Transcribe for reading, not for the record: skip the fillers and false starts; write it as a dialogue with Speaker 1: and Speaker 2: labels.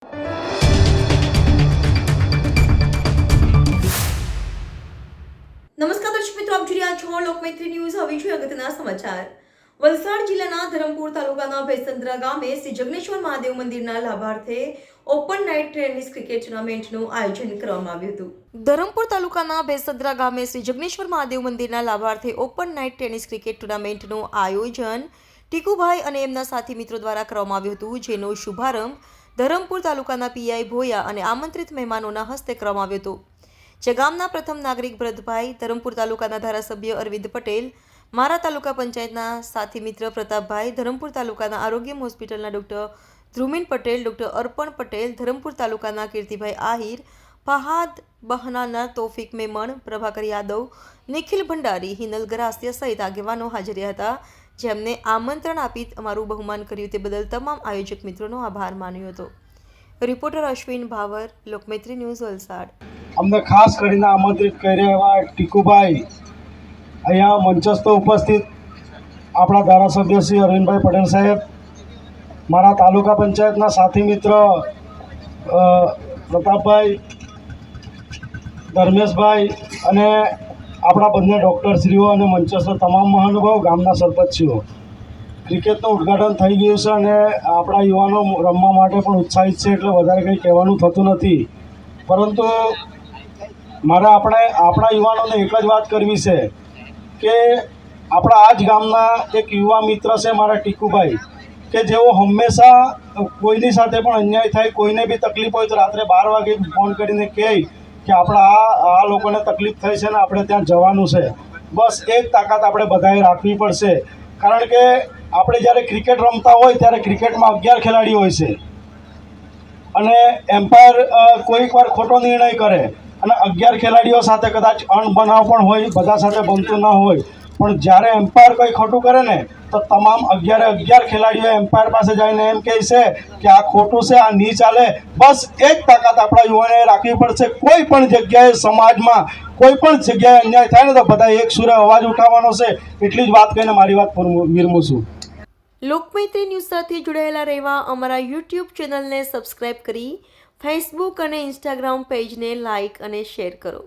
Speaker 1: નમસ્કાર દર્શક મિત્રો, આપ જોઈ રહ્યા છો લોકમૈત્રી ન્યૂઝ. હવે જોઈએ અગત્યના સમાચાર. વલસાડ જિલ્લાના ધરમપુર તાલુકાના ભેસંદ્રા ગામે શ્રી જગનેશ્વર મહાદેવ મંદિરના લાભાર્થે ઓપન નાઇટ ટેનિસ ક્રિકેટ ટુર્નામેન્ટનું આયોજન કરવામાં આવ્યું હતું. ધરમપુર તાલુકાના ભેસંદ્રા ગામે શ્રી જગનેશ્વર મહાદેવ મંદિરના લાભાર્થે ઓપન નાઇટ ટેનિસ ક્રિકેટ ટુર્નામેન્ટનું આયોજન ટીકુભાઈ અને એમના સાથી મિત્રો દ્વારા કરવામાં આવ્યું હતું, જેનો શુભારંભ ધરમપુર તાલુકાના પીઆઈ ભોયા અને આમંત્રિત મહેમાનોના હસ્તે કરવામાં આવ્યો હતો. જે ગામના પ્રથમ નાગરિક ભરતભાઈ, ધરમપુર તાલુકાના ધારાસભ્ય અરવિંદ પટેલ, મારા તાલુકા પંચાયતના સાથી મિત્ર પ્રતાપભાઈ, ધરમપુર તાલુકાના આરોગ્ય હોસ્પિટલના ડૉક્ટર ધ્રુમિન પટેલ, ડૉક્ટર અર્પણ પટેલ, ધરમપુર તાલુકાના કીર્તિભાઈ આહિર, ફહાદ બહનાના તોફિક મેમણ, પ્રભાકર યાદવ, નિખિલ ભંડારી, હિનલ ગરાસિયા સહિત આગેવાનો હાજર હતા, જેમને આમંત્રણ આપી અમારું બહુમાન કર્યું તે બદલ તમામ આયોજક મિત્રોનો આભાર માન્યો હતો. Reporter Ashwin power, Lokmaitri news, Valsad.
Speaker 2: અમને ખાસ કરીને આમંત્રિત કર્યા એવા ટીકુભાઈ, અહીંયા મંચસ્થ ઉપસ્થિત આપણા ધારાસભ્ય શ્રી અરવિંદભાઈ પટેલ સાહેબ, મારા તાલુકા પંચાયતના સાથી મિત્ર પ્રતાપભાઈ, ધર્મેશભાઈ અને આપણા બંને ડૉક્ટરશ્રીઓ અને મંચસ્થ તમામ મહાનુભાવો, ગામના સરપંચશ્રીઓ. ક્રિકેટનું ઉદ્ઘાટન થઈ ગયું છે અને આપણા યુવાનો રમવા માટે પણ ઉત્સાહિત છે, એટલે વધારે કંઈ કહેવાનું થતું નથી. પરંતુ મારે આપણા યુવાનોને એક જ વાત કરવી છે કે આપણા આ જ ગામના એક યુવા મિત્ર છે મારા ટીકુભાઈ, કે જેઓ હંમેશા કોઈની સાથે પણ અન્યાય થાય, કોઈને બી તકલીફ હોય તો રાત્રે 12 વાગે ફોન કરીને કહે કે આપણા આ લોકોને તકલીફ થઈ છે ને આપણે ત્યાં જવાનું છે. બસ એક તાકાત આપણે બધાએ રાખવી પડશે, કારણ કે આપણે જ્યારે ક્રિકેટ રમતા હોય ત્યારે ક્રિકેટમાં 11 ખેલાડી હોય છે અને એમ્પાયર કોઈક વાર ખોટો નિર્ણય કરે અને 11 ખેલાડીઓ સાથે કદાચ અણબનાવ પણ હોય, બધા સાથે બનતું ન હોય, પણ જ્યારે એમ્પાયર કંઈ ખોટું કરે ને તો તમામ 11 ખેલાડીઓ એમ્પાયર પાસે જઈને એમ કહે છે કે આ ખોટું છે, આ નહીં ચાલે. બસ એક તાકાત આપણા યુવાનોએ રાખવી પડશે. કોઈ પણ જગ્યાએ સમાજમાં કોઈ પણ જગ્યાએ અન્યાય થાય ને તો બધા એક સુરે અવાજ ઉઠાવવાનો છે. એટલી જ વાત કહીને મારી વાત વિરમું છું.
Speaker 1: લોકમૈત્રી ન્યૂઝ સાથે જોડાયેલા રહેવા અમારા યુટ્યુબ ચેનલને સબસ્ક્રાઇબ કરી ફેસબુક અને ઇન્સ્ટાગ્રામ પેજને લાઇક અને શેર કરો.